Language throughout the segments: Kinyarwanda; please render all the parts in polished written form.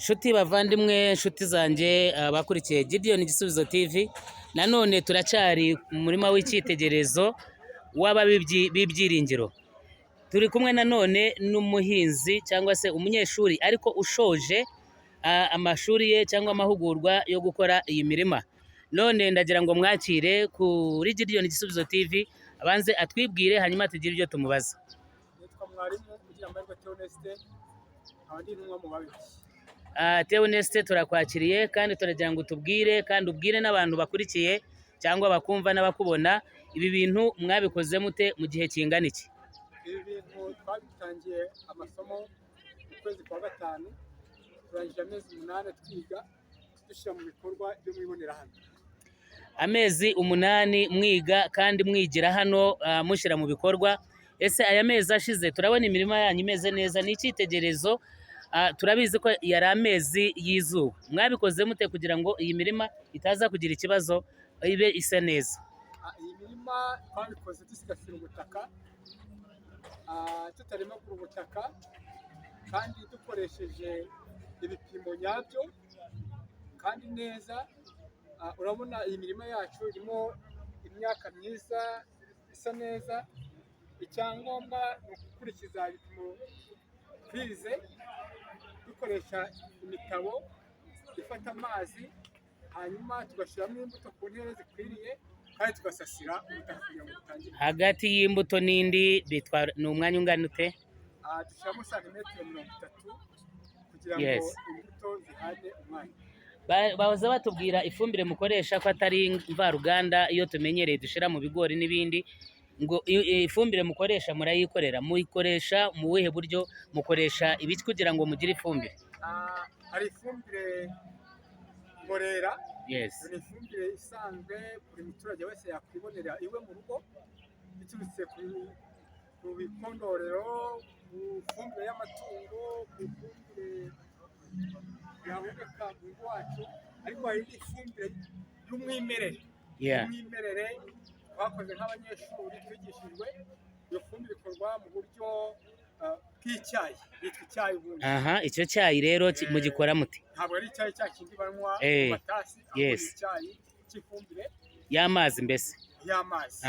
Nshuti bavandimwe, nshuti zanjye bakurikiye Gideon Gisubizo TV, nanone turacyari mu murima w'icyitegererezo w'ababibyi b'ibyiringiro. Turi kumwe nanone n'umuhinzi cyangwa se umunyeshuri ariko ushoje amashuri ye cyangwa amahugurwa yo gukora iyi mirima. None ndagira ngo mwakire kuri Gideon Gisubizo TV, abanze atwibwire hanyuma tugire ibyo tumubaza. Nitwa mwarimu kugira amahirwe Theoneste, abandi n'umwe mu babibyi. Theoneste, turakwakiriye kandi turagira ngo tubwire kandi ubwire n'abantu bakurikiye cyangwa bakumva n'abakubona, ibi bintu mwabikoze mute mu gihe kingana iki? Ibi bintu twabitangiye amasomo mu kwezi kwa gatanu, turangije amezi 8 twiga dushyira mu bikorwa ibyo mwibonera hano. Amezi 8 mwiga kandi mwigira hano, mushyira mu bikorwa. Ese aya mezi ashize turabona imirima yanyu imeze neza, ni icyitegererezo. Turabizi ko yari amezi y'izuba. Mwabikoze mute kugira ngo iyi mirima itaza kugira ikibazo, ibe isa neza? Iyi mirima twabikoze dusigasira ubutaka, tutaremagura ubutaka kandi dukoresheje ibipimo nyabyo kandi neza. Urabona iyi mirima yacu irimo imyaka myiza isa neza. Icyangombwa ni ugukurikiza ibipimo twize, dukoresha imitabo ifata amazi, hanyuma tugashyiramo imbuto ku ntera zikwiriye kandi tugasasira ubutaka kugira ngo butangire. Hagati y'imbuto n'indi ni umwanya ungana ute? Dushyiramo santimetero 30 kugira ngo imbuto zihane umwanya. Bahoze batubwira ifumbire mukoresha ko atari mvaruganda iyo tumenyereye dushyira mu bigori n'ibindi, ngo ifumbire mukoresha murayikorera, muyikoresha mu buhe buryo? Mukoresha ibiki kugira ngo mugire ifumbire? Hari ifumbire mborera, ni ifumbire isanzwe buri muturage wese yakwibonera iwe mu rugo, biturutse ku bikondorero, ku fumbire y'amatungo, ku fumbire yaboneka mu rugo wacu. Ariko hari ifumbire y'umwimerere, umwimerere twakoze nk'abanyeshuri twigishijwe. Iyo fumbire ikorwa mu buryo bw'icyayi, yitwa icyayi ubundi. Icyo cyayi rero mugikora muti? Ntabwo ari icyayi cya kindi banywa mu matasi, ahubwo ni icyayi cy'ifumbire y'amazi, mbese y'amazi.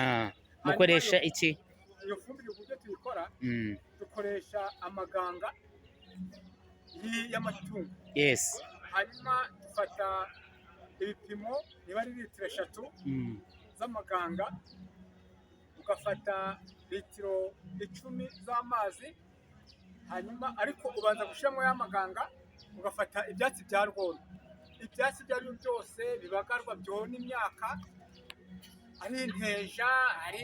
Mukoresha iki? Iyo fumbire uburyo tuyikora, dukoresha amaganga y'amatungo. Hanyuma dufata ibipimo, niba ari litiro 3 z'amaganga, ugafata litiro 10 z'amazi, hanyuma ariko ubanza gushyiramo y'amaganga, ugafata ibyatsi bya rwondo. Ibyatsi ibyo ari byo byose bibagarwa byona imyaka, ari inteja, ari